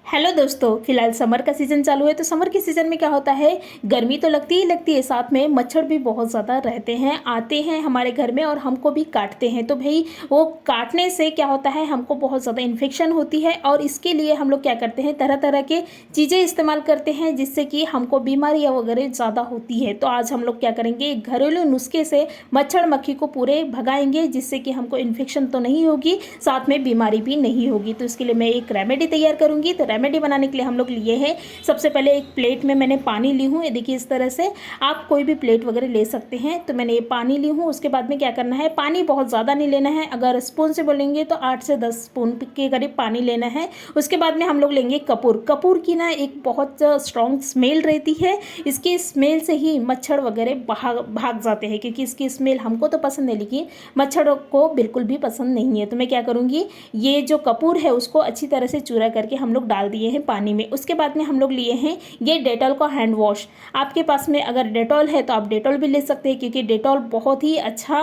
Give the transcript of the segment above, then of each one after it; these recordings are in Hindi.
हेलो दोस्तों, फिलहाल समर का सीज़न चालू है। तो समर के सीज़न में क्या होता है, गर्मी तो लगती ही लगती है, साथ में मच्छर भी बहुत ज़्यादा रहते हैं, आते हैं हमारे घर में और हमको भी काटते हैं। तो भाई वो काटने से क्या होता है, हमको बहुत ज़्यादा इन्फेक्शन होती है और इसके लिए हम लोग क्या करते हैं, तरह तरह के चीज़ें इस्तेमाल करते हैं जिससे कि हमको बीमारियाँ वगैरह ज़्यादा होती है। तो आज हम लोग क्या करेंगे, एक घरेलू नुस्खे से मच्छर मक्खी को पूरे भगाएंगे जिससे कि हमको इन्फेक्शन तो नहीं होगी, साथ में बीमारी भी नहीं होगी। तो इसके लिए मैं एक रेमेडी तैयार करूँगी। तो रेमेडी बनाने के लिए हम लोग लिए हैं, सबसे पहले एक प्लेट में मैंने पानी ली हूँ। ये देखिए इस तरह से आप कोई भी प्लेट वगैरह ले सकते हैं। तो मैंने ये पानी ली हूँ। उसके बाद में क्या करना है, पानी बहुत ज़्यादा नहीं लेना है, अगर स्पून से बोलेंगे तो 8 से 10 स्पून के करीब पानी लेना है। उसके बाद में हम लोग लेंगे कपूर। कपूर की ना एक बहुत स्ट्रॉन्ग स्मेल रहती है, इसकी स्मेल से ही मच्छर वगैरह भाग जाते हैं, क्योंकि इसकी स्मेल हमको तो पसंद है लेकिन मच्छर को बिल्कुल भी पसंद नहीं है। तो मैं क्या करूँगी, ये जो कपूर है उसको अच्छी तरह से चूरा करके हम लोग डाल दिए हैं पानी में। उसके बाद में हम लोग लिए हैं ये डेटॉल का हैंड वॉश। आपके पास में अगर डेटॉल है तो आप डेटॉल भी ले सकते हैं, क्योंकि डेटॉल बहुत ही अच्छा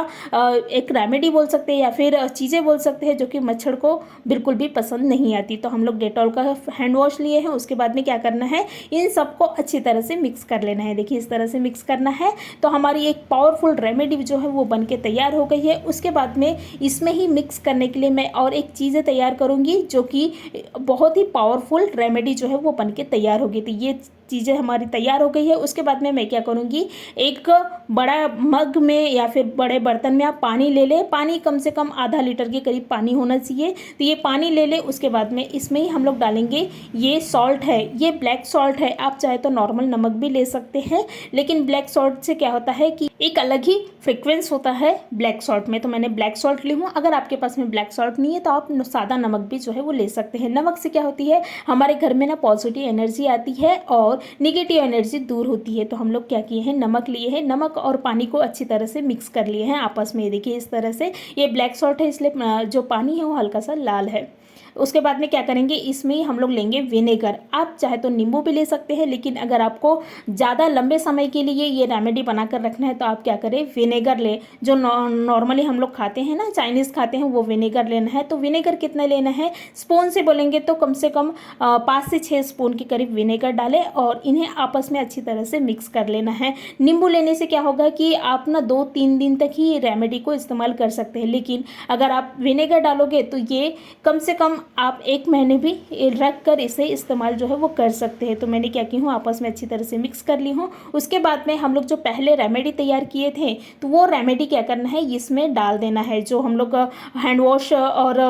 एक रेमेडी बोल सकते हैं या फिर चीज़ें बोल सकते हैं जो कि मच्छर को बिल्कुल भी पसंद नहीं आती। तो हम लोग डेटॉल का हैंड वॉश लिए हैं। उसके बाद में क्या करना है, इन सबको अच्छी तरह से मिक्स कर लेना है। देखिए इस तरह से मिक्स करना है। तो हमारी एक पावरफुल रेमेडी जो है वो बन के तैयार हो गई है। उसके बाद में इसमें ही मिक्स करने के लिए मैं और एक चीज़ें तैयार करूँगी जो कि बहुत ही पावरफुल रेमेडी जो है वो बन के तैयार होगी। तो ये चीज़ें हमारी तैयार हो गई है। उसके बाद में मैं क्या करूँगी, एक बड़ा मग में या फिर बड़े बर्तन में आप पानी ले लें। पानी कम से कम आधा लीटर के करीब पानी होना चाहिए। तो ये पानी ले लें। उसके बाद में इसमें ही हम लोग डालेंगे ये सॉल्ट है, ये ब्लैक सॉल्ट है। आप चाहे तो नॉर्मल नमक भी ले सकते हैं, लेकिन ब्लैक सॉल्ट से क्या होता है कि एक अलग ही फ्रिक्वेंस होता है ब्लैक सॉल्ट में। तो मैंने ब्लैक सॉल्ट ली हूँ। अगर आपके पास में ब्लैक सॉल्ट नहीं है तो आप सादा नमक भी जो है वो ले सकते हैं। नमक से क्या होती है, हमारे घर में ना पॉजिटिव एनर्जी आती है और निगेटिव एनर्जी दूर होती है। तो हम लोग क्या किए हैं, नमक लिए हैं। नमक और पानी को अच्छी तरह से मिक्स कर लिए हैं आपस में। देखिए इस तरह से, ये ब्लैक सॉल्ट है इसलिए जो पानी है वो हल्का सा लाल है। उसके बाद में क्या करेंगे, इसमें ही हम लोग लेंगे विनेगर। आप चाहे तो नींबू भी ले सकते हैं, लेकिन अगर आपको ज़्यादा लंबे समय के लिए ये रेमेडी बना कर रखना है तो आप क्या करें, विनेगर ले। जो नॉर्मली हम लोग खाते हैं ना, चाइनीज़ खाते हैं, वो विनेगर लेना है। तो विनेगर कितना लेना है, स्पून से बोलेंगे तो कम से कम 5 से 6 स्पून के करीब विनेगर डालें और इन्हें आपस में अच्छी तरह से मिक्स कर लेना है। नींबू लेने से क्या होगा कि आप ना 2-3 दिन तक ही रेमेडी को इस्तेमाल कर सकते हैं, लेकिन अगर आप विनेगर डालोगे तो ये कम से कम आप 1 महीने भी रख कर इसे इस्तेमाल जो है वो कर सकते हैं। तो मैंने क्या की हूँ, आपस में अच्छी तरह से मिक्स कर ली हूँ। उसके बाद में हम लोग जो पहले रेमेडी तैयार किए थे, तो वो रेमेडी क्या करना है, इसमें डाल देना है। जो हम लोग हैंड वॉश और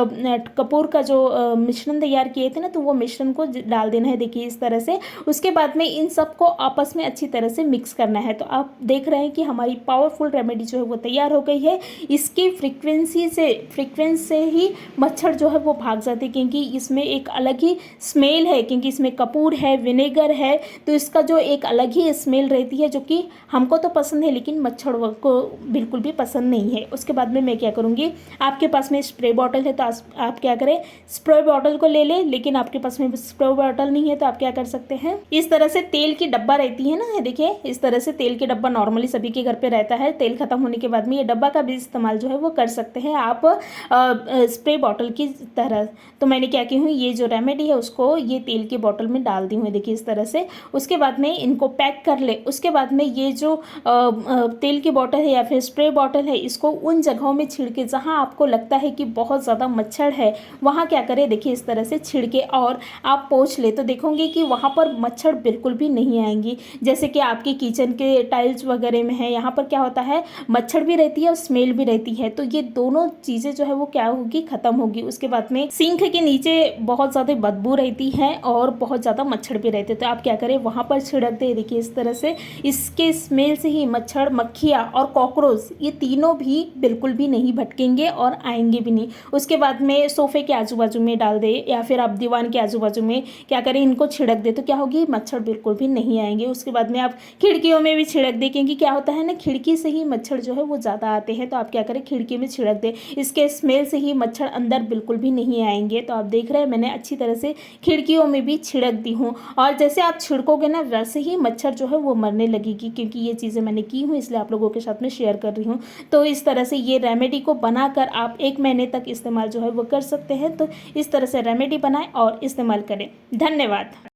कपूर का जो मिश्रण तैयार किए थे ना, तो वो मिश्रण को डाल देना है। देखिए इस तरह से। उसके बाद में इन सबको आपस में अच्छी तरह से मिक्स करना है। तो आप देख रहे हैं कि हमारी पावरफुल रेमेडी जो है वो तैयार हो गई है। इसकी फ्रीक्वेंस से ही मच्छर जो है वो भाग जाते, क्योंकि इसमें एक अलग ही स्मेल है, क्योंकि इसमें कपूर है, विनेगर है। तो इसका जो एक अलग ही स्मेल रहती है जो कि हमको तो पसंद है लेकिन मच्छर को बिल्कुल भी पसंद नहीं है। उसके बाद में मैं क्या करूँगी, आपके पास में स्प्रे बॉटल है तो आप क्या करें, स्प्रे बॉटल को ले लें। लेकिन आपके पास में स्प्रे बॉटल नहीं है तो आप क्या कर सकते हैं, इस तरह से तेल की डब्बा रहती है ना, देखिए इस तरह से तेल की डब्बा नॉर्मली सभी के घर पे रहता है। तेल खत्म होने के बाद में ये डब्बा का भी इस्तेमाल जो है वो कर सकते हैं आप स्प्रे बॉटल की तरह। तो मैंने क्या की हूँ, ये जो रेमेडी है उसको ये तेल की बोतल में डाल दी हूँ, देखिए इस तरह से। उसके बाद में इनको पैक कर ले। उसके बाद में ये जो तेल की बोतल है या फिर स्प्रे बॉटल है, इसको उन जगहों में छिड़के जहाँ आपको लगता है कि बहुत ज़्यादा मच्छर है, वहाँ क्या करें, देखिए इस तरह से छिड़के और आप पोंछ ले। तो देखोगे कि वहाँ पर मच्छर बिल्कुल भी नहीं आएंगी। जैसे कि आपकी किचन के टाइल्स वगैरह में है, यहाँ पर क्या होता है, मच्छर भी रहती है और स्मेल भी रहती है। तो ये दोनों चीज़ें जो है वो क्या होगी, ख़त्म होगी। उसके बाद में सिंक के नीचे बहुत ज़्यादा बदबू रहती है और बहुत ज़्यादा मच्छर भी रहते हैं। तो आप क्या करें, वहाँ पर छिड़क दें। देखिए इस तरह से, इसके स्मेल से ही मच्छर, मक्खियाँ और कॉकरोच ये तीनों भी बिल्कुल भी नहीं भटकेंगे और आएंगे भी नहीं। उसके बाद में सोफ़े के आजू बाजू में डाल दें या फिर आप दीवान के आजू बाजू में क्या करें, इनको छिड़क दें। तो क्या होगी, मच्छर बिल्कुल भी नहीं आएंगे। उसके बाद में आप खिड़कियों में भी छिड़क दें, क्योंकि क्या होता है ना, खिड़की से ही मच्छर जो है वो ज़्यादा आते हैं। तो आप क्या करें, खिड़की में छिड़क दें। इसके स्मेल से ही मच्छर अंदर बिल्कुल भी नहीं आएंगे। तो आप देख रहे हैं मैंने अच्छी तरह से खिड़कियों में भी छिड़क दी हूँ। और जैसे आप छिड़कोगे ना वैसे ही मच्छर जो है वो मरने लगेगी, क्योंकि ये चीज़ें मैंने की हूँ इसलिए आप लोगों के साथ में शेयर कर रही हूँ। तो इस तरह से ये रेमेडी को बनाकर आप 1 महीने तक इस्तेमाल जो है वो कर सकते हैं। तो इस तरह से रेमेडी बनाएं और इस्तेमाल करें। धन्यवाद।